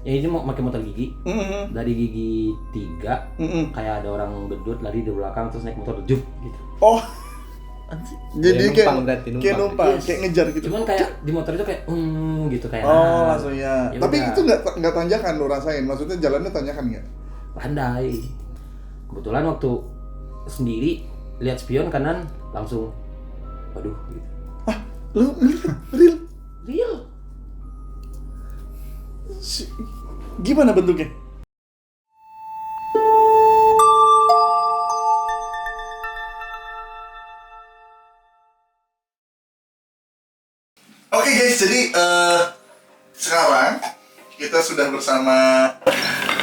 Ya ini mau pakai motor gigi. Dari gigi 3 kayak ada orang gedut lari di belakang terus naik motor juk gitu. Oh. Jadi kayak numpang, Yes. kayak ngejar gitu. Cuman kayak di motor itu kayak gitu kayak. Oh, langsung ya. Tapi udah. itu nggak tanjakan lo rasain. Maksudnya jalannya tanjakan nggak? Pandai. Kebetulan waktu sendiri lihat spion kanan langsung waduh gitu. Ah, lu real? Real. Gimana bentuknya? Oke guys, jadi sekarang kita sudah bersama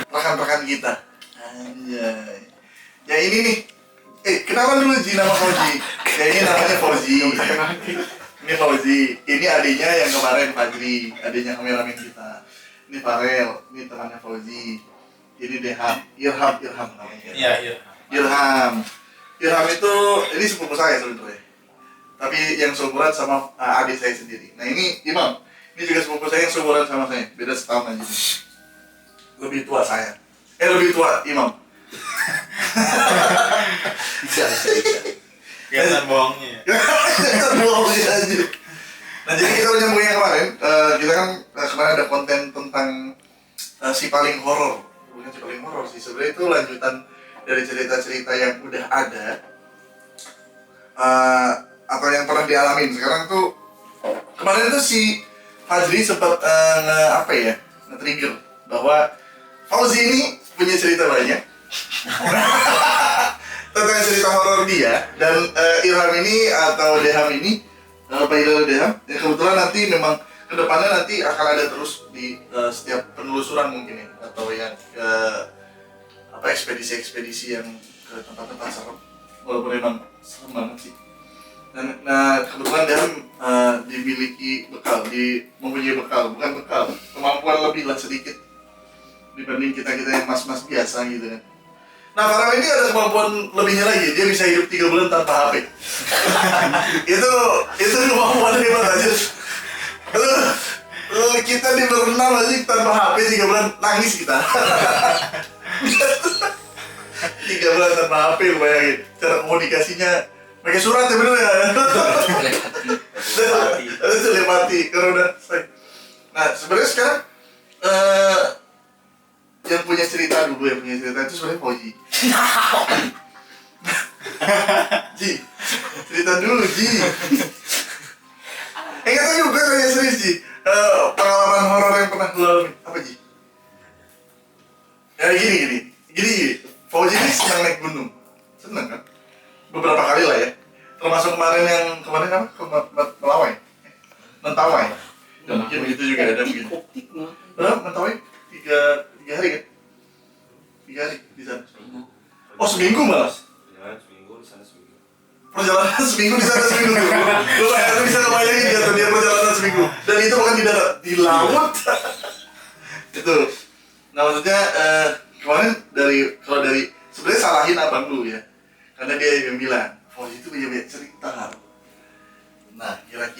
rekan-rekan kita. Anjay. Ya ini nih. Kenalan dulu Ji, nama Fauzi. Ya ini namanya Fauzi. Ini Fauzi. Ini adiknya yang kemarin Fajri, adiknya kameramen kita. Ini Farel, ini temannya Fauzi. Ini Deham, Irham namanya. Iya. Irham itu ini sepupu saya sebenarnya. Tapi yang seumuran sama adik saya sendiri. Nah ini Imam, ini juga sepupu saya yang seumuran sama saya, beda setahun aja. Lebih tua saya. Lebih tua Imam. Bisa. Kelihatan bohongnya. Bohongnya aja. Nah jadi kita menyambung yang kemarin, kita kan kemarin ada konten tentang si paling horor. Bukan si paling horor sih, sebenarnya itu lanjutan dari cerita-cerita yang udah ada. Atau yang pernah dialamin. Sekarang tuh kemarin tuh si Fajri sempat nge-trigger bahwa Fauzi ini punya cerita banyak tentang cerita horor dia, dan Ilham ini atau Deham ini Pak Ilham Deham ya, kebetulan nanti memang kedepannya nanti akan ada terus di setiap penelusuran mungkin ya, atau yang ekspedisi-ekspedisi yang ke tempat-tempat serem, walaupun memang serem banget sih. Nah kebetulan dia mempunyai bekal, bukan bekal, kemampuan lebih lah sedikit dibanding kita yang mas-mas biasa gitu kan. Nah Farel ini ada kemampuan lebihnya lagi, dia bisa hidup 3 bulan tanpa HP. itu kemampuan hebat aja. Kita di berenam aja tanpa HP 3 bulan nangis kita. 3 bulan tanpa HP, bayangin cara komunikasinya pakai surat ya bener ya? Telepati karena udah selesai. Nah sebenarnya sekarang yang punya cerita itu sebenarnya Fauzi. Ji, cerita dulu Ji. Nggak tahu juga saya serius Ji. Pengalaman horor yang pernah lu alami apa Ji? Ya gini. Fauzi ini senang naik gunung, senang kan? Beberapa kali lah ya, termasuk kemarin apa? Melawai, Mentawai. Ya, mungkin begitu juga ada mungkin. Berapa Mentawai? 3 hari kan? 3 hari di sana. Oh seminggu malah. Perjalanan seminggu di sana seminggu. Lu bisa kebayangin dia perjalanan seminggu. Dan itu bukan di darat, di laut. Itu. Nah maksudnya kemarin kalau dari sebenarnya salahin abang lu ya. Karena dia yang bilang, Fauzi itu punya banyak cerita. Nah, sebenarnya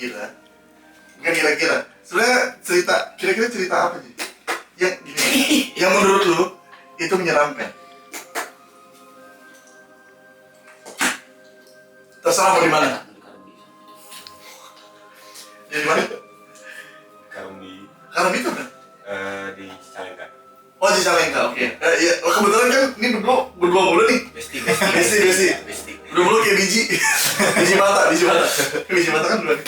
kira-kira cerita apa sih? Yang gini, yang menurut lu itu menyeramkan. Terserah mau di mana? Ya di mana? Karena itu kan? Di Cicalengka. Oh di Cicalengka, oke. Ya, kebetulan kan ini berdua mulu nih. Besti. Berdua kayak biji mata kan dua nih.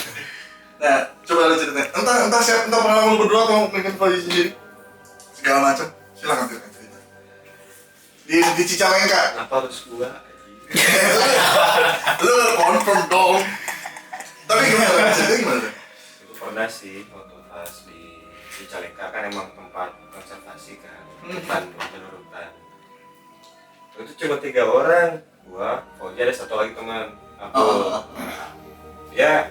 Nah, coba lu ceritain. Entah pengalaman lu berdua atau mungkin Fauzi sendiri. Segala macam, silakan cerita. Di Cicalengka. Kenapa harus gua? Lu confirm dong. Tapi gimana? Ceritanya gimana? Itu pernah sih waktu pas di Cicalengka kan emang tempat konservasi kan, hutan. Itu cuma 3 orang, gua, Fauzi ada 1 lagi teman, aku. Ya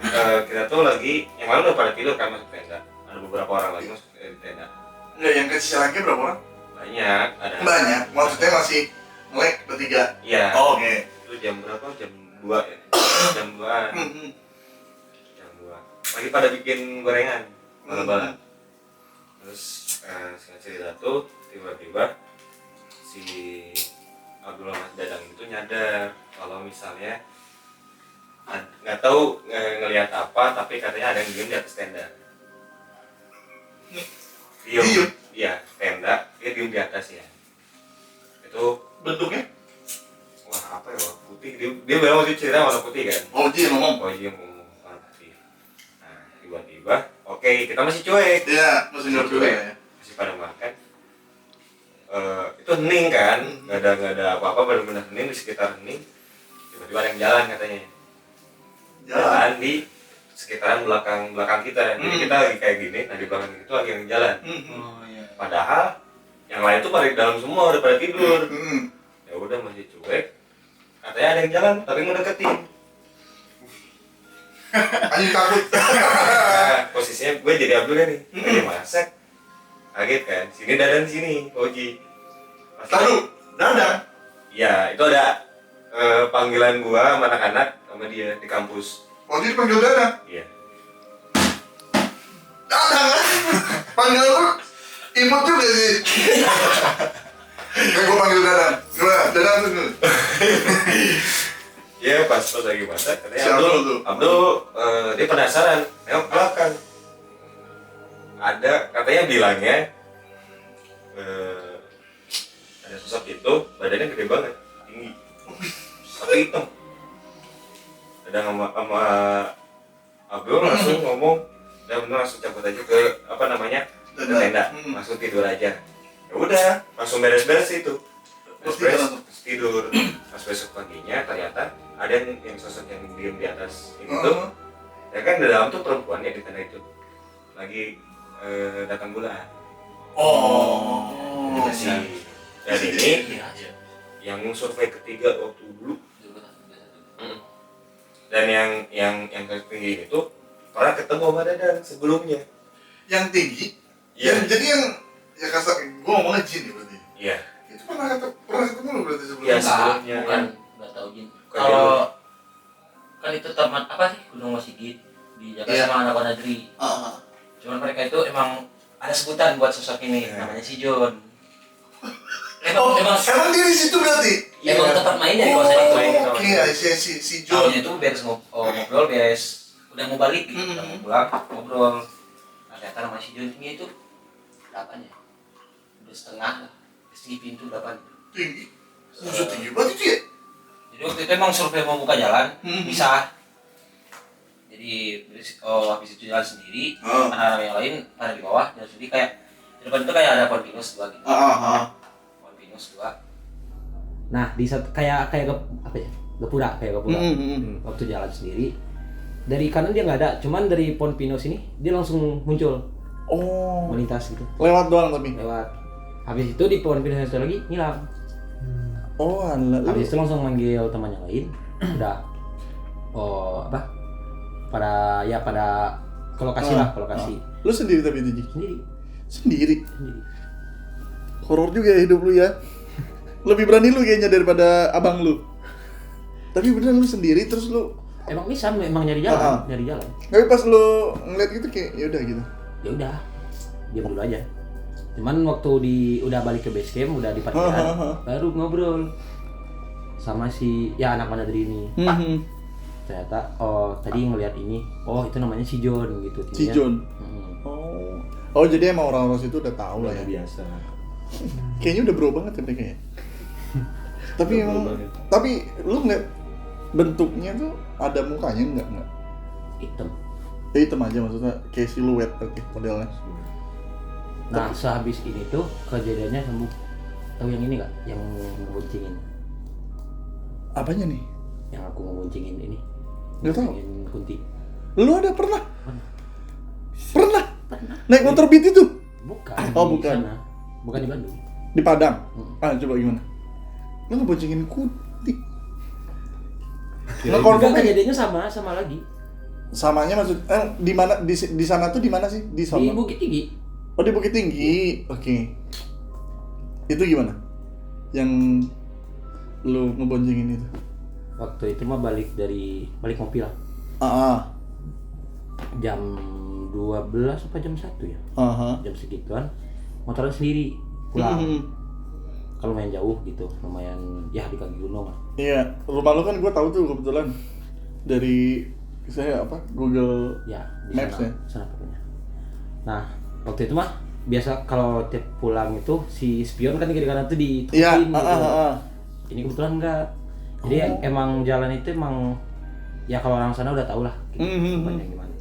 kita tuh lagi, yang lalu udah pada tidur kan masuk tenda. Ada beberapa orang lagi masuk tenda. Enggak, yang ke Cicalengka berapa orang? Banyak, ada. Banyak, maksudnya masih melek bertiga. Iya. Oh, oke. Itu jam berapa? Jam 2 ya. Jam 2-an. Jam 2. Lagi pada bikin gorengan. Bala-bala. Terus singkat cerita tuh tiba-tiba si Abdullah Mas Dadang itu nyadar kalau misalnya nggak tahu ngelihat apa, tapi katanya ada yang diem di atas tenda. Diem? Iya, tenda, dia diem di atas ya. Itu Bentuknya? wah apa ya, warna putih. Dia bilang waktu cerita warna putih kan. Oji ngomong. Oh iya ngomong warna putih. Nah tiba-tiba, oke kita masih cuek. Iya, masih nggak dulu ya. Masih pada makan. Itu hening kan, nggak ada apa-apa, benar-benar hening di sekitar hening. Tiba-tiba ada yang jalan katanya. Jalan di sekitaran belakang kita. Jadi kita lagi kayak gini, nah di belakang itu lagi yang jalan. Oh iya. Padahal yang lain tuh pada di dalam semua, udah pada tidur. Ya udah masih cuek. Katanya ada yang jalan, tapi ngedeketin. Anjing takut. Nah, posisinya gue jadi Abdul nih, lagi masak. Kaget kan, sini Dadang sini, Oji. Tahu, Dadang. Iya, itu ada panggilan gua sama anak-anak sama dia di kampus. Oji dipanggil Dadang. Iya. Dadang kan? Panggil lu imut juga sih. Kayak gue panggil Dadang. Gimana? Dadang tuh. Iya, pas lagi masak, Si katanya Abdul tuh. Abdul dia penasaran, nengok ke belakang. Ada, katanya bilangnya ada sosok itu, badannya gede banget, tinggi, tapi hitam. Dadang sama Abdul langsung ngomong, dan langsung cabut aja ke apa namanya, ke tenda, langsung tidur aja. Ya udah, langsung beres-beres itu. Beres-beres, terus tidur. Pas besok paginya ternyata ada yang sosok yang diem di atas itu tuh. Ya kan di dalam tuh perempuan ya di tenda itu lagi datang bulan. Oh. Si dan ini yang survei ketiga waktu dulu. Dan yang tertinggi itu pernah ketemu sama Dadang sebelumnya. Yang tinggi? Iya. Jadi yang ya kasar, gue ngomongnya jin ya berarti. Iya. Itu pernah ketemu lu berarti sebelumnya? Iya, Enggak, sebelumnya. bukan nggak tahu Jin. Bukan Kalau kan itu taman apa sih Gunung Wasigit dijaga Iya. sama anak negeri. Cuman mereka itu emang ada sebutan buat sosok ini, Iya. namanya si John. Oh, Emang emang dia di situ berarti? emang tempat mainnya di Oh, kawasan itu. oke, si John. Tahunnya itu beres ngobrol, beres udah mau balik, gitu, udah mau pulang ngobrol. Nah, ternyata nama si John tinggi itu 8 ya, udah setengah lah, segi pintu 8. Tinggi. Musuh tinggi banget itu ya? Jadi waktu itu emang survei mau buka jalan, bisa. Jadi habis itu jalan sendiri, anak-anak yang lain pada di bawah, jalan sendiri kayak di depan itu kayak ada pohon pinus 2 gitu. Pohon pinus 2. Nah, di satu kayak apa ya? Gapura, kayak gapura. Waktu jalan sendiri, dari kanan dia nggak ada, cuman dari pohon pinus ini dia langsung muncul, Oh. melintas gitu, Lewat doang tapi. lewat. Habis itu di pohon pinus satu lagi hilang. Oh, alah. Habis itu langsung manggil teman yang lain. Udah pada ke lokasi lah, ke lokasi. Lu sendiri tapi itu, Ji? Sendiri. Sendiri. Horor juga ya hidup lu ya. Lebih berani lu kayaknya daripada abang lu. Tapi beneran lu sendiri terus lu Emang bisa, emang nyari jalan, nyari jalan. tapi pas lu ngeliat gitu kayak ya udah gitu. Ya udah, diam dulu aja. Cuman waktu udah balik ke base camp, udah di parkiran, baru ngobrol sama si ya anak mana dari ini. Ternyata tadi ngelihat ini, itu namanya si John gitu. Si John. Oh jadi emang orang-orang situ udah tahu lah ya. Biasa. Kayaknya udah bro banget ya mereka ya. Tapi Udah bro emang, banget. tapi lu ngeliat bentuknya tuh ada mukanya enggak? Hitam. Ya hitam aja maksudnya kayak siluet modelnya. Nah, sehabis ini tuh kejadiannya sembuh. Tahu yang ini nggak? Yang ngebuncingin. Apanya nih? Yang aku ngebuncingin ini. Nggak tahu. Ngebuncingin Kunti. Lu ada pernah? Pernah. Naik motor beat itu? Bukan. Oh, di bukan. sana. Bukan di Bandung. Di Padang? Coba gimana? Lu ngeboncengin Kunti? Kan kejadiannya sama lagi. Samanya maksud di mana di sana tuh di mana sih? Di sana. Di Bukit Tinggi. Oh, di Bukit Tinggi. Oke. Itu gimana? Yang lu ngeboncengin itu? Waktu itu mah balik ngopi lah. Ah. Jam 12 apa jam 1 ya? Aha. Jam segituan motoran sendiri pulang. Kalau main jauh gitu, lumayan ya di kaki gunung lah. Iya, rumah lu kan gue tahu tuh kebetulan dari saya apa Google Ya, di Maps sana, ya. sana pokoknya. Nah, waktu itu mah biasa kalau tiap pulang itu si spion kan di kiri kanan tuh Iya, ditutup gitu. Ini kebetulan enggak. Jadi emang jalan itu emang ya kalau orang sana udah tahu lah gitu, panjang gimana.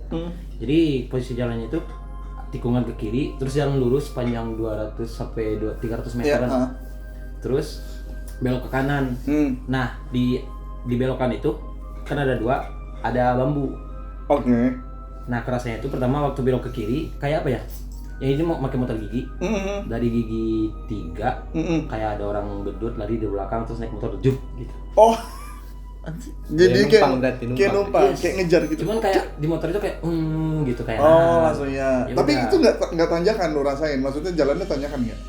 Jadi posisi jalannya itu tikungan ke kiri, terus jalan lurus panjang 200 sampai 300 meteran. Iya, Terus belok ke kanan. Nah, di belokan itu kan ada 2, ada bambu. Oke. Nah, kerasnya itu pertama waktu belok ke kiri kayak apa ya? Ya ini mau pakai motor gigi. Dari gigi 3 kayak ada orang bedut lari di belakang terus naik motor juk gitu. Oh. Jadi numpang berarti, numpang. kayak numpang, Yes. kayak ngejar gitu. Cuman kayak di motor itu kayak gitu kayak Oh, langsung ya. Ya Tapi udah. itu nggak tanjakan lu rasain. Maksudnya jalannya tanjakan nggak?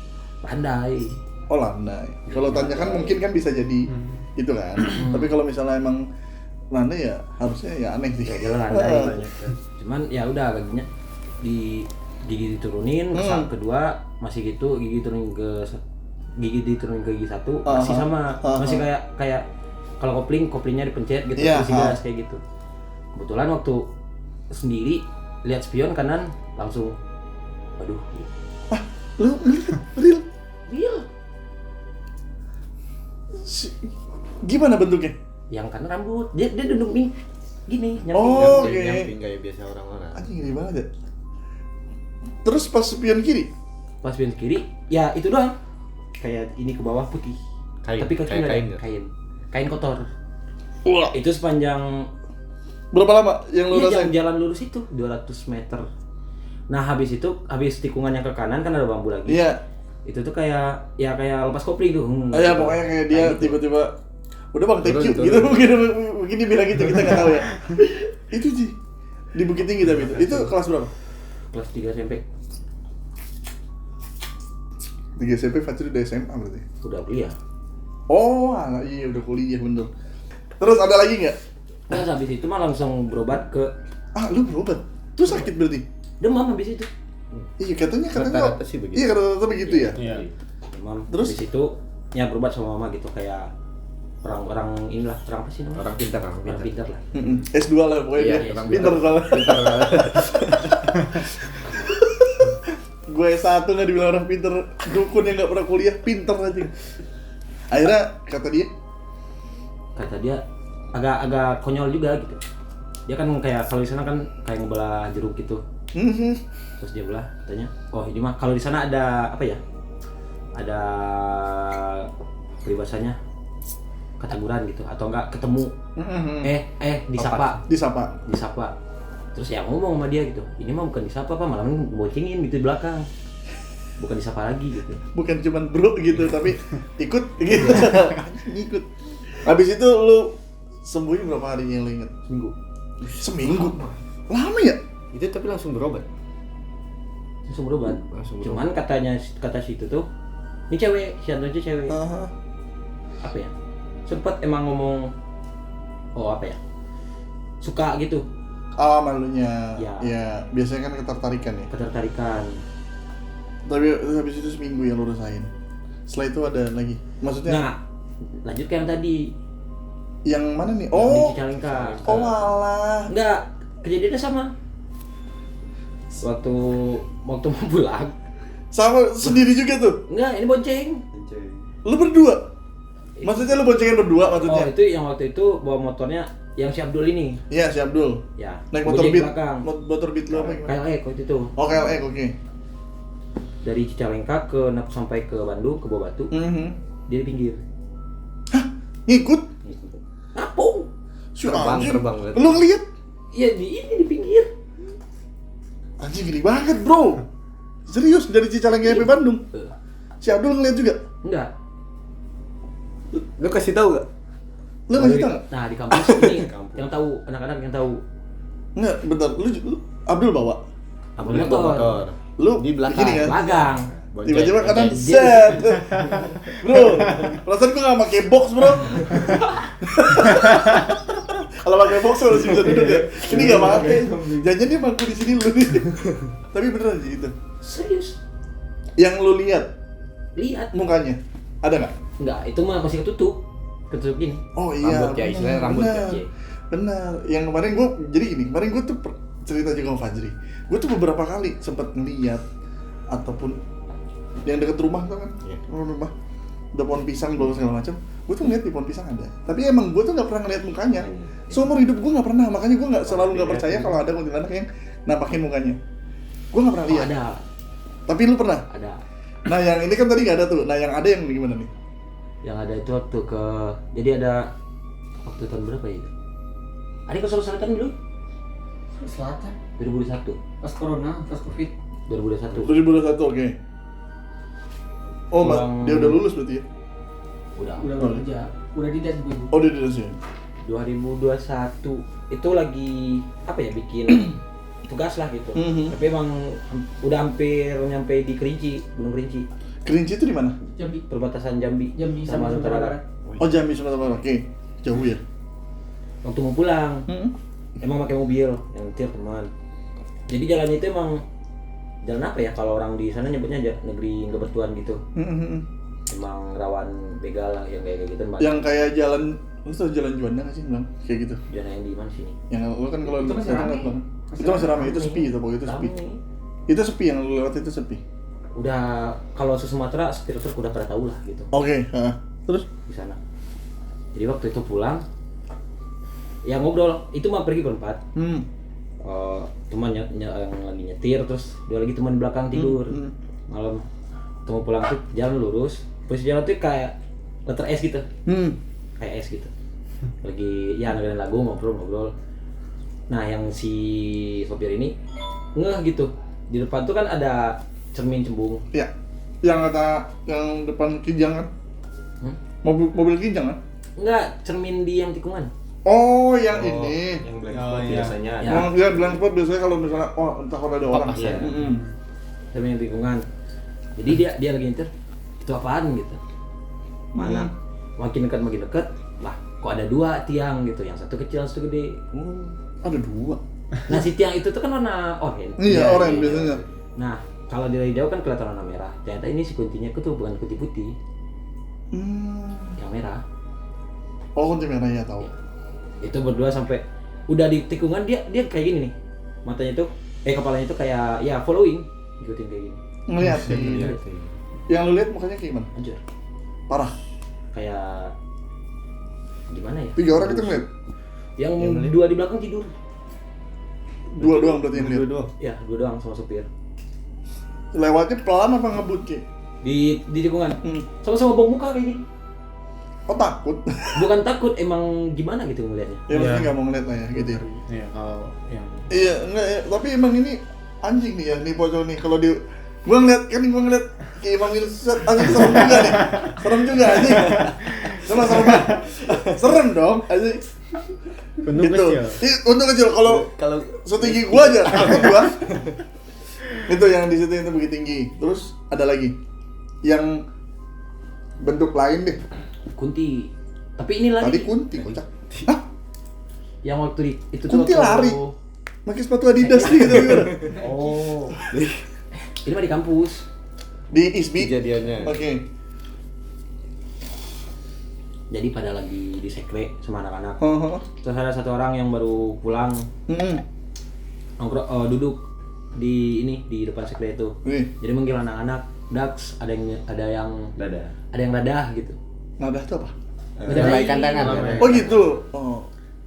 pandai. Oh, landai. Kalau tanjakan mungkin kan bisa jadi itu kan. Tapi kalau misalnya emang landai ya harusnya ya aneh sih. Ya jalan landai. Cuman ya udah kakinya di gigi diturunin, saat kedua masih gitu, gigi diturunin ke gigi 1 masih sama, masih kayak kalau koplingnya dipencet gitu, Iya, terus gas kayak gitu. Kebetulan waktu sendiri lihat spion kanan langsung waduh gitu. Lu real? Real. Gimana bentuknya? Yang kanan rambut, dia duduk gini, nyamping. Oh, oke. Nyamping kayak biasa orang-orang. Anjing gede banget ya. Terus pas spion kiri? Pas spion kiri, ya itu doang. Kayak ini ke bawah putih. Kain, Tapi kaki kayak nggak kain ada. nggak? Kain kotor. Wah. Itu sepanjang Berapa lama yang lu rasain? jalan lurus itu 200 meter. Nah, habis tikungannya ke kanan kan ada bambu lagi. Iya. Itu tuh kayak lepas kopling tuh. Ya pokoknya kayak dia gitu. tiba-tiba udah bang thank you Turun. gitu begini bilang gitu kita nggak tahu ya. Itu sih di Bukit Tinggi tapi itu kelas berapa? Kelas 3 SMP 3 SMP Fajri udah SMA berarti. udah kuliah. Oh, iya udah kuliah bener. Terus ada lagi nggak? Nah, habis itu mah langsung berobat ke Lu berobat? Tuh sakit berarti? demam habis itu. Iya katanya Rata-rata sih begitu. Iya rata-rata begitu ya. Iya. Demam. Terus? Habis itu ya berobat sama mama gitu kayak orang inilah, orang apa sih namanya? Orang pintar, Orang pintar lah. S2 lah pokoknya Iya, dia. orang Pinter soalnya. Pintar. Gue S1 nggak dibilang orang pinter, dukun yang nggak pernah kuliah pinter aja. Akhirnya kata dia agak konyol juga gitu. Dia kan kayak kalau di sana kan kayak ngebelah jeruk gitu. Terus dia belah katanya, oh ini mah kalau di sana ada apa ya? Ada peribahasanya ketaburan gitu atau enggak ketemu disapa. Terus ya ngomong sama dia gitu, ini mah bukan disapa Pak, malah boncengin gitu di belakang. Bukan disapa lagi gitu. Bukan cuman bro gitu, tapi ikut gitu. Ikut. Habis itu lu sembuhnya berapa hari yang lu inget? Seminggu? Lama ya? Itu tapi langsung berobat. Langsung berobat. Langsung berobat. Cuman kata si itu tuh, ini cewek, si Anto itu cewek. Apa ya? Sempet emang ngomong, apa ya? Suka gitu, Oh, malunya. Ya. Ya, biasanya kan ketertarikan ya. ketertarikan. Tapi habis itu seminggu yang lu rasain. Setelah itu ada lagi. Maksudnya Nah, lanjut ke yang tadi. yang mana nih? Yang di Oh. Cicalengka. Oh, malah. Enggak, kejadiannya sama. Waktu mau pulang. Sama sendiri juga tuh. Enggak, ini bonceng. Lu berdua? Maksudnya lu boncengan berdua Oh, maksudnya? itu yang waktu itu bawa motornya yang si Abdul ini. Iya, si Abdul. Ya. Naik motor Gojek Beat. belakang. Motor Beat lu apa gimana? KLX waktu itu. Oh, KLX, oke. Dari Cicalengka sampai ke Bandung ke Bawah Batu, dia di pinggir. Ngikut? Ngapung. Si Terbang, anjing. terbang berarti. Lu ngeliat? Iya di pinggir. Anjing gede banget, bro. Serius dari Cicalengka sampai Bandung. Si Abdul ngeliat juga. Enggak. Lu kasih tahu gak? Lu ngasih tau nggak? Nah, di kampus ini yang tahu, anak-anak yang tahu. Nggak, bentar. Lu Abdul bawa. Abdul Lu bawa motor. Lu Di belakang. gini kan? Lagang. Tiba-tiba kanan Bonceng. set. Bro, perasaan gua nggak pakai box, bro. Kalau pakai box harus bisa duduk ya. Ini nggak pakai. Jangan dia mangku di sini lu nih. Tapi beneran sih itu. Serius? Yang lu lihat Lihat. mukanya ada nggak? Enggak, itu mah masih ketutup gini. Oh iya. Rambut ya, benar, istilahnya rambut benar. ya. Benar. Yang kemarin gue jadi gini. Kemarin gue tuh cerita juga sama Fajri. Gue tuh beberapa kali sempat ngeliat ataupun yang deket rumah tuh kan, Iya. rumah udah pohon pisang bawa segala macam. Gue tuh ngeliat di pohon pisang ada. Tapi emang gue tuh nggak pernah ngeliat mukanya. Seumur hidup gue nggak pernah. Makanya gue selalu nggak percaya kalau ada kuntilanak yang nampakin mukanya. Gue nggak pernah Oh, lihat. ada. Tapi lu pernah? Ada. Nah yang ini kan tadi nggak ada tuh. Nah yang ada yang gimana nih? Yang ada itu waktu jadi ada waktu tahun berapa ya? Ada ke Sulawesi Selatan dulu? Selatan 2021. pas corona, pas covid. 2021. 2021 oke. Oh, Pulang- dia udah lulus berarti ya? Udah. Udah Oh. kerja, udah di das gue. Oh dia udah sih. 2021 itu lagi apa ya bikin tugas lah gitu. Mhm. Tapi emang udah hampir nyampe di Kerinci, Gunung Kerinci, Kerinci itu di mana? Jambi, perbatasan Jambi, Jambi sama sama Sumatera Sumatera Barat. Barat. Oh Jambi Sumatera Barat. Oke. Jauh ya. Waktu mau pulang, Hmm. emang pakai mobil yang nyetir teman. Jadi jalannya itu emang jalan apa ya kalau orang di sana nyebutnya aja negeri nggak bertuan gitu. Hmm. Emang rawan begal lah yang kayak gitu banyak. Yang kayak jalan, lu tau jalan Juanda nggak sih bilang kayak gitu? Jalan yang di mana sini? Yang lu kan kalau Itu masih sekarang rame. liat banget. Masih Itu masih rame. ramai, itu sepi itu pokoknya itu sepi. Rame. Itu sepi yang lu lewat itu sepi. Udah kalau se Sumatera setir udah pada tahu lah gitu Oke. Terus? di sana. Jadi waktu itu pulang, ya ngobrol. Itu mah pergi berempat. Teman yang lagi nyetir, terus dua lagi teman di belakang tidur. Malam temu pulang tuh jalan lurus. Posisi jalan tuh kayak letter S gitu, kayak S gitu. Lagi ya dengerin lagu ngobrol. Nah yang si sopir ini ngeh gitu. Di depan tuh kan ada cermin cembung. Ya. Yang kata yang depan Kijang kan? Hmm? Mobil Kijang kan? Enggak, cermin di yang tikungan. Oh, yang ini. Yang blank Oh, spot iya. biasanya Ya. Yang dia bilang spot biasanya kalau misalnya entah kalau ada orang. Iya. Mm-mm. Cermin yang tikungan. Jadi dia lagi nyetir. Itu apaan gitu? Mana? Makin dekat lah kok ada dua tiang gitu, yang satu kecil yang satu gede. Ada dua. Nah si tiang itu tuh kan warna oranye. Iya, oranye biasanya. Nah kalau dari jauh kan kelihatan warna merah. Ternyata ini si kuntinya tuh bukan kunti putih, yang merah. Oh, kunci merah ya tahu. Itu berdua sampai udah di tikungan dia kayak gini nih, matanya tuh kepalanya tuh kayak ya following, ikutin kayak gini. Ngeliat. Yang lu lihat mukanya kayak gimana? Anjir, Parah. kayak gimana ya? 3 orang kita ngeliat. Yang dua di belakang tidur. 2 doang berarti yang lihat. Ya, dua doang sama supir. Lewatnya pelan apa ngebut Ki? Di tikungan. Sama-sama bau muka kayak gini. Oh takut? Bukan takut, emang gimana gitu ngeliatnya. Ya maksudnya nggak mau ngeliat lah ya gitu ya. Iya, kalau yang Iya enggak ya. Tapi emang ini anjing nih ya nih pocong nih kalau di gua ngeliat kayak Imam ini anjing serem juga nih. Serem juga anjing. Serem banget. Serem dong anjing. bentuk Gitu. kecil. Untuk kecil kalau Kalau setinggi gua aja takut gua. Itu yang di situ itu begitu tinggi. Terus ada lagi yang bentuk lain deh. Kunti. Tapi ini lagi Tadi kunti kocak. Hah? yang waktu itu Kunti waktu- lari. Pakai sepatu Adidas nih gitu gimana? Oh. Ini mah di kampus. Di ISBI. kejadiannya. Oke. Jadi pada lagi di sekre sama anak-anak. Heeh. Terus ada satu orang yang baru pulang duduk di depan sekre itu. Nih, Jadi manggil anak-anak, Dax, ada yang dadah gitu. nada itu apa? Lambaikan tangan. Oh gitu. Oh.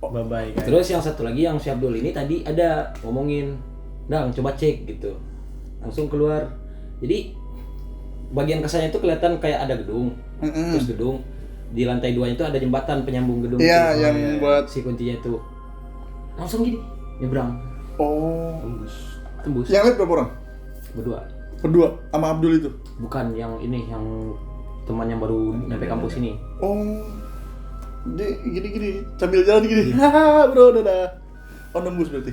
Bye-bye guys. Terus yang satu lagi yang si Abdul ini tadi ada ngomongin, Dang coba cek gitu. Langsung keluar. Jadi bagian kesannya itu kelihatan kayak ada gedung. Terus gedung di lantai 2 itu ada jembatan penyambung gedung. Iya, itu. yang buat Si kuncinya itu langsung gini nyebrang, oh. tembus Yang lihat berapa orang? berdua. Sama Abdul itu. Bukan yang ini, yang teman yang baru nyampe kampus ini. Oh. Dia gini-gini sambil jalan gini. Haha, bro, dadah. Oh, nembus berarti.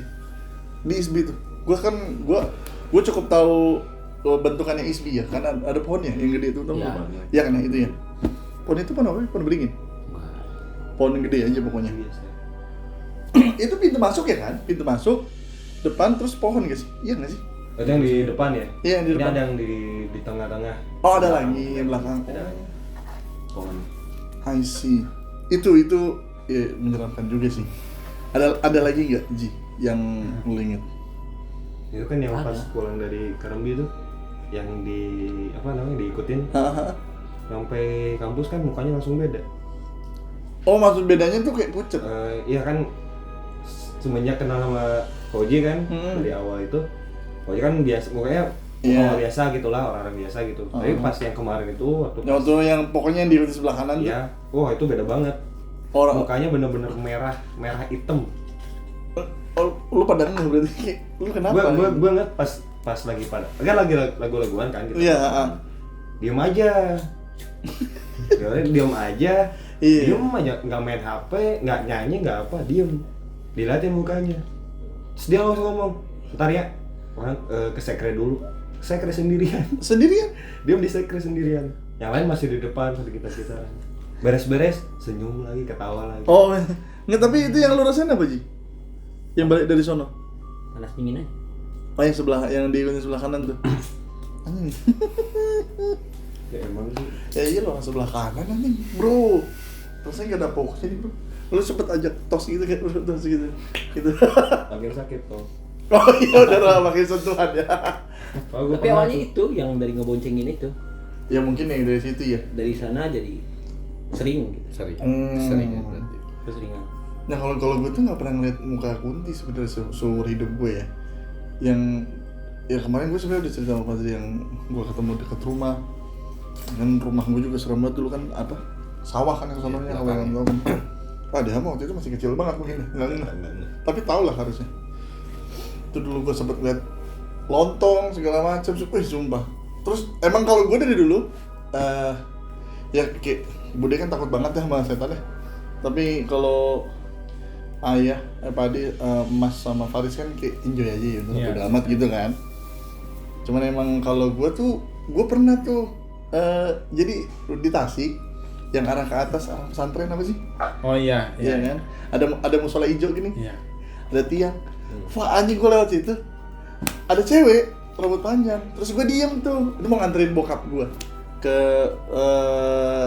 Di ISBI tuh. Gua cukup tahu bentukannya ISBI ya, karena ada pohonnya yang gede itu tahu. Iya. Iya kan itu ya. Pohon itu pohon apa? Pohon beringin. Pohon yang gede aja pokoknya. itu pintu masuk ya kan? Pintu masuk, depan terus pohon guys. Iya nggak sih? Itu yang di depan ya? Iya yang di Ini depan. ada yang di tengah-tengah. Oh ada lagi yang belakang. Ada lagi. Pohon. I see. Itu ya, menyeramkan juga sih. Ada lagi nggak Ji yang lu inget? Itu kan yang Ada. pas pulang dari Karambi itu, yang diikutin sampai kampus kan mukanya langsung beda. Oh maksud bedanya tuh kayak pucet. Iya kan semenjak kenal sama Koji kan dari awal itu, Koji kan biasa mukanya Iya. biasa gitulah, orang-orang biasa gitu. Tapi pas yang kemarin itu Waktu yang pokoknya yang di sebelah kanan tuh. iya, wah itu beda banget. Orang Mukanya bener-bener merah hitam. lu pada nggak berarti? Lu kenapa? Gua ngeliat pas lagi lagu-laguan kan gitu. Iya. Diem aja. Diem aja. Iya. Diem aja, nggak main HP, nggak nyanyi, nggak apa, diem. Dilihatin mukanya. Terus dia langsung ngomong, "Ntar ya, orang ke sekre dulu." Sekre sendirian. Sendirian? Diem di sekre sendirian. Yang lain masih di depan, masih kita. Beres-beres, senyum lagi, ketawa lagi. Oh nggak, tapi itu yang lu rasain apa Ji? Yang balik dari sono? Panas dingin aja. Oh yang sebelah, yang di sebelah kanan tuh. Anjing. Ya emang sih. Ya iya loh sebelah kanan anjing bro. Terusnya nggak ada fokusnya nih bro. Lu sempet ajak tos gitu kayak tos gitu. Gitu. Makin sakit kok. Oh iya udah makin sentuhan ya. Oh, gua Tapi pernah awalnya tuh. itu yang dari ngeboncengin itu, Ya mungkin yang dari situ ya. dari sana jadi sering gitu. Sering. Hmm. Sering ya berarti. Keseringan. Nah kalau gue tuh nggak pernah ngeliat muka Kunti sebenarnya seumur hidup gue ya. Yang ya kemarin gue sebenarnya udah cerita sama Fazri yang gue ketemu dekat rumah. Kan rumah gue juga serem banget dulu kan apa sawah kan yang sononya kalau yang tahu kan. Ah dia mah waktu itu masih kecil banget mungkin nggak ngeh. Tapi tau lah harusnya. Itu dulu gue sempet liat lontong segala macam, sumpah. Terus emang kalau gue dari dulu ya kayak Bude kan takut banget ya sama setan ya. Tapi kalau ayah, Padi, Mas sama Faris kan kayak enjoy aja ya, udah amat gitu kan. Cuman emang kalau gue pernah tuh jadi di Tasik yang arah ke atas arah pesantren apa sih? Oh iya, Iya kan? Ada musola hijau gini. Iya. Ada tiang. Wah anjing gue lewat situ. Ada cewek rambut panjang. Terus gue diem tuh. Dia mau nganterin bokap gue ke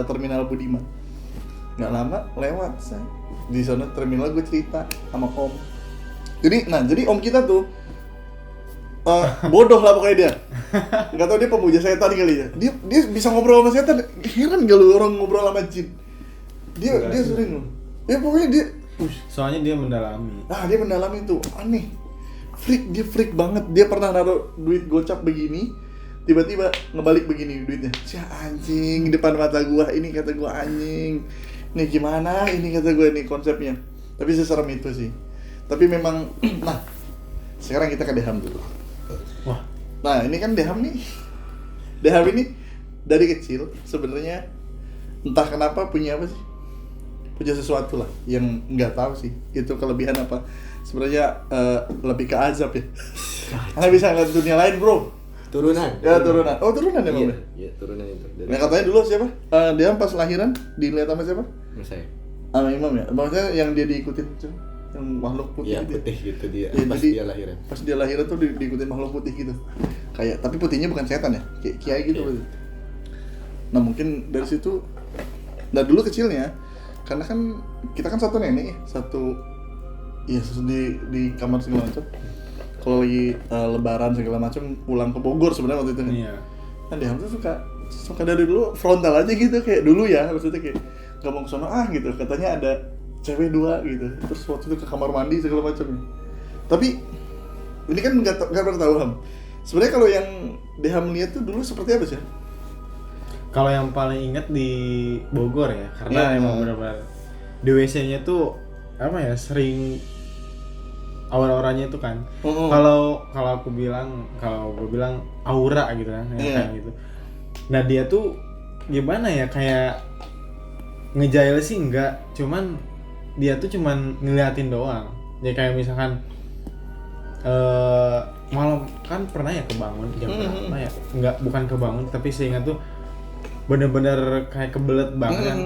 terminal Budiman. Nggak lama lewat saya. Di sana terminal gue cerita sama om. Jadi om kita tuh bodoh lah pokoknya dia. Nggak tahu dia pemuja setan kali ya. Dia bisa ngobrol sama setan. Heran gak lu orang ngobrol sama jin? Dia sering loh. Ya pokoknya dia Soalnya dia mendalami. dia mendalami itu aneh. Dia freak banget. Dia pernah naruh duit gocap begini, tiba-tiba ngebalik begini duitnya. Si anjing di depan mata gua, ini kata gua anjing. Nih gimana? Ini kata gua nih konsepnya. Tapi seserem itu sih. Tapi memang nah, sekarang kita ke Deham dulu. Wah. Nah, ini kan Deham nih. Deham ini dari kecil sebenarnya entah kenapa punya apa sih? Punya sesuatu lah yang nggak tahu sih itu kelebihan apa. Sebenarnya lebih ke azab ya. Karena bisa ngeliat dunia lain bro. Turunan. Ya turunan. Oh turunan ya bang. Iya, turunan itu. Dari Nah katanya dulu siapa? Dia pas lahiran dilihat sama siapa? saya. Sama imam ya. Maksudnya yang dia diikutin tuh, yang makhluk putih Iya, gitu. putih gitu dia. Iya, Pas jadi dia lahiran. Pas dia lahiran tuh diikutin makhluk putih gitu. Kayak tapi putihnya bukan setan ya, kayak kiai gitu. Iya. Nah mungkin dari situ. Nah dulu kecilnya, karena kan kita kan satu nenek ya, satu di kamar segala macam. Kalau lagi lebaran segala macam pulang ke Bogor sebenarnya waktu itu kan. Iya. Nah dia tuh suka dari dulu frontal aja gitu kayak dulu ya, maksudnya kayak nggak mau kesana gitu, katanya ada cewek 2 gitu, terus waktu itu ke kamar mandi segala macam. Tapi ini kan nggak pernah tahu Ham. Sebenarnya kalau yang Deham lihat tuh dulu seperti apa sih? Kalau yang paling inget di Bogor ya, karena Iya. emang benar-benar di WC-nya tuh apa ya, sering aura-auranya itu kan. Oh. Kalau gue bilang aura gitu kan, ya, Iya. kayak gitu. Nah dia tuh gimana ya, kayak ngejail sih enggak, cuman dia tuh cuman ngeliatin doang. Ya kayak misalkan malam kan pernah ya kebangun jam berapa ya? Enggak, bukan kebangun, tapi seingat tuh bener-bener kayak kebelet banget kan.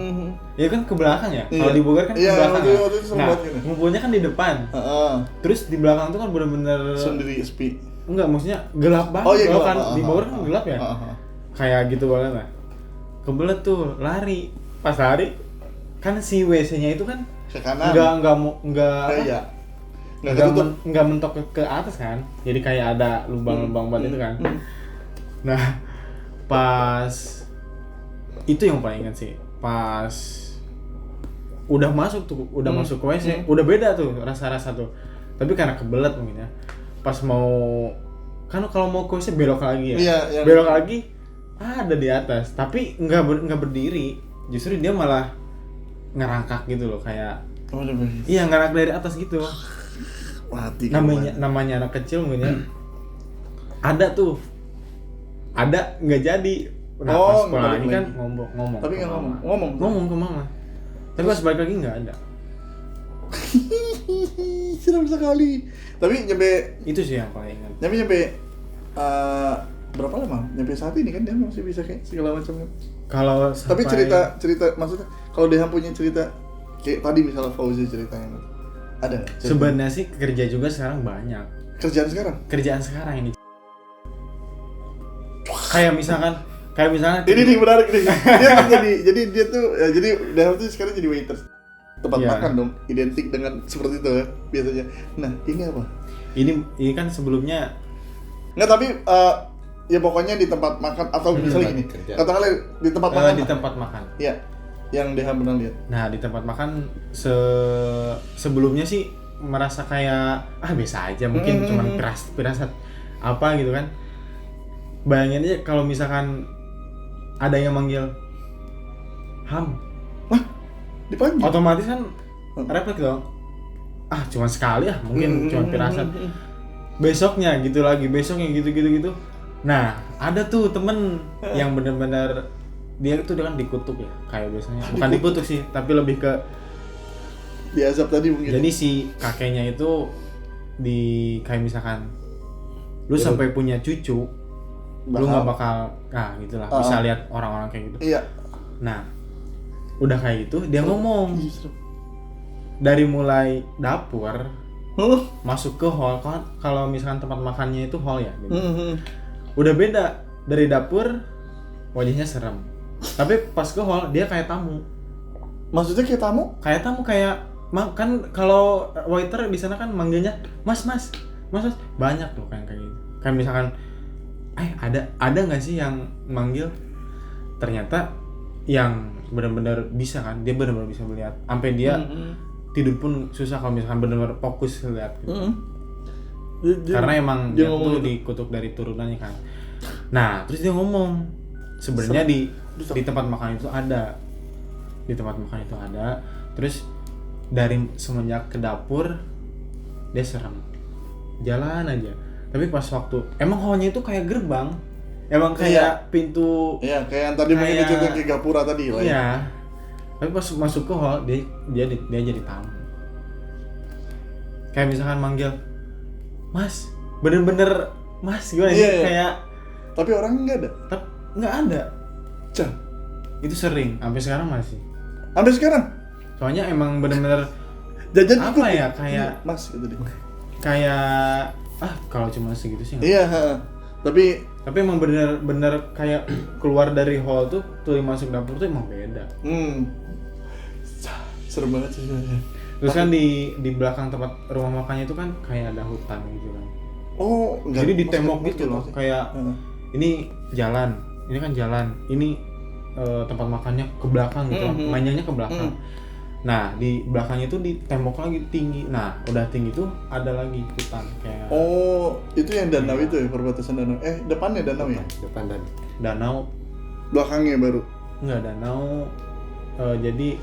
Ya kan ke belakang ya. Kalau Iya. di Bogor kan ke Iya, belakang. waktu Kan? itu serem Nah, banget kan ya. ngumpulnya kan di depan. Heeh. Terus di belakang tuh kan bener-bener Sendiri sepi. enggak, maksudnya gelap banget. Oh iya, Kalau gelap. kan di Bogor kan gelap ya. Kayak gitu banget lah. Kebelet tuh lari. Pas lari kan si WC-nya itu kan Ke kanan. enggak Nggak ketutup. nggak mentok ke atas kan, jadi kayak ada lubang-lubang buat itu kan. Nah pas itu yang paling ingat sih, pas udah masuk masuk ke WC udah beda tuh rasa-rasa tuh, tapi karena kebelet mungkin ya, pas mau kan kalau mau ke WC belok lagi ya, Iya, belok lagi ada di atas tapi nggak berdiri, justru dia malah ngerangkak gitu loh, kayak iya ngerangkak dari atas gitu. Mati. namanya anak kecil mungkin ya. Ada nggak jadi. Nah, Oh, pas nggak sekolah balik ini kan lagi. ngomong Tapi ke nggak mama. ngomong ke mama, tapi pas balik lagi nggak ada. Serem sekali. Tapi nyampe Itu sih yang paling ingat. berapa lama? Nyampe saat ini kan dia masih bisa kayak segala macam kan. Kalau Tapi sampai- cerita maksudnya kalau dia punya cerita kayak tadi misalnya Fauzi ceritanya ada nggak? Cerita? sebenarnya sih kerja juga sekarang banyak. Kerjaan sekarang. Kerjaan sekarang ini kayak misalkan Ini nih menarik nih. Jadi dia tuh jadi Daham tuh sekarang jadi waiter. Tempat Iya. makan dong, identik dengan seperti itu ya biasanya. Nah, ini apa? ini kan sebelumnya Nggak, tapi ya pokoknya di tempat makan atau misalnya gini. kerja. Katakanlah di tempat makan. di lah. tempat makan. Iya. Yang Daham pernah lihat. Nah di tempat makan sebelumnya sih merasa kayak biasa aja, mungkin cuman pirasat apa gitu kan. Bayangin aja kalau misalkan ada yang manggil Ham, Dipanggil. otomatis kan refleks dong. Cuman sekali mungkin cuman pirasat. Besoknya gitu gitu. Nah ada tuh temen yang bener-bener dia itu kan dikutuk ya, kayak biasanya bukan dikutuk sih, tapi lebih ke Diazab tadi mungkin. jadi si kakeknya itu kayak misalkan lu sampai punya cucu, lu nggak bakal gitulah bisa lihat orang-orang kayak gitu. Iya. Nah udah kayak gitu dia ngomong Ih, serem. dari mulai dapur Huh? masuk ke hall kan, kalau misalkan tempat makannya itu hall ya gitu. Udah beda, dari dapur wajahnya serem, tapi pas ke hall dia kayak tamu. Maksudnya kayak tamu? Kayak kan kalau waiter di sana kan manggilnya mas banyak tuh kayak gitu. Kayak misalkan ada nggak sih yang manggil, ternyata yang benar-benar bisa kan, dia benar-benar bisa melihat sampai dia tidur pun susah kalau misalkan benar-benar fokus lihat gitu. Karena emang dia tuh dikutuk dari turunannya kan. Nah terus dia ngomong sebenarnya di tempat makan itu ada, terus dari semenjak ke dapur dia serem, jalan aja. Tapi pas waktu emang hallnya itu kayak gerbang, emang kayak pintu. Iya, kayak yang tadi mungkin Kayak- diceritain ke Gapura tadi lah. Iya. Tapi pas masuk ke hall dia jadi tamu. Kayak misalkan manggil Mas, bener-bener Mas gimana sih? Iya, iya. Kayak Tapi orang nggak ada. tapi nggak ada. Cang. Itu sering sampai sekarang masih. Sampai sekarang Soalnya emang bener-bener jajan apa ikut. ya, kayak Mas gitu deh. kayak kalau cuma segitu sih nggak. Iya, tapi Tapi emang bener-bener kayak keluar dari hall tuh masuk dapur tuh emang beda. serem banget sih sebenarnya. Terus kan di belakang tempat rumah makannya itu kan kayak ada hutan gitu kan. Oh, enggak. Jadi di tembok gitu loh, kayak Heeh. ini jalan, ini kan jalan, ini tempat makannya ke belakang gitu, mainannya ke belakang. Nah di belakangnya itu di tembok lagi tinggi. Nah udah tinggi tuh ada lagi hutan kayak Oh, itu yang danau itu ya, perbatasan danau. Depannya danau ya? Depan dan danau, Belakangnya baru. enggak danau. Jadi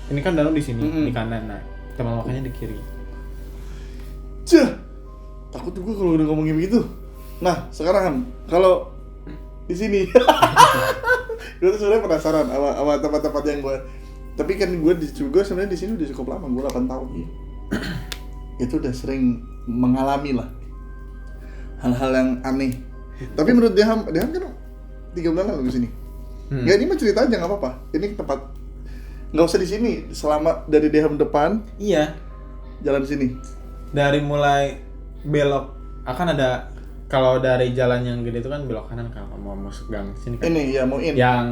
ini kan danau di sini di kanan, nah tempat makannya di kiri. Cih. Takut juga kalau udah ngomongin begitu. Nah, sekarang kalau di sini gue tuh sebenarnya penasaran sama tempat-tempat yang gue. Tapi kan gue juga sebenarnya di sini udah cukup lama, gue 8 tahun ya. Itu udah sering mengalami lah hal-hal yang aneh. Tapi menurut Deham kan 3 bulan lalu di sini. Ya ini mah cerita aja nggak apa-apa. Ini tempat nggak usah di sini. Selama dari Deham depan Iya. jalan sini. Dari mulai belok akan ada, kalau dari jalan yang gede itu kan belok kanan kalau mau masuk gang sini kan. Ini ya mau in. Yang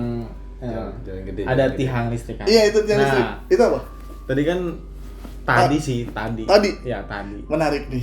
Jalan gede, ada jalan gede. tiang listrik kan. Iya itu yang listrik. Nah, Itu apa? tadi kan tadi sih tadi. Tadi? Ya tadi. Menarik nih.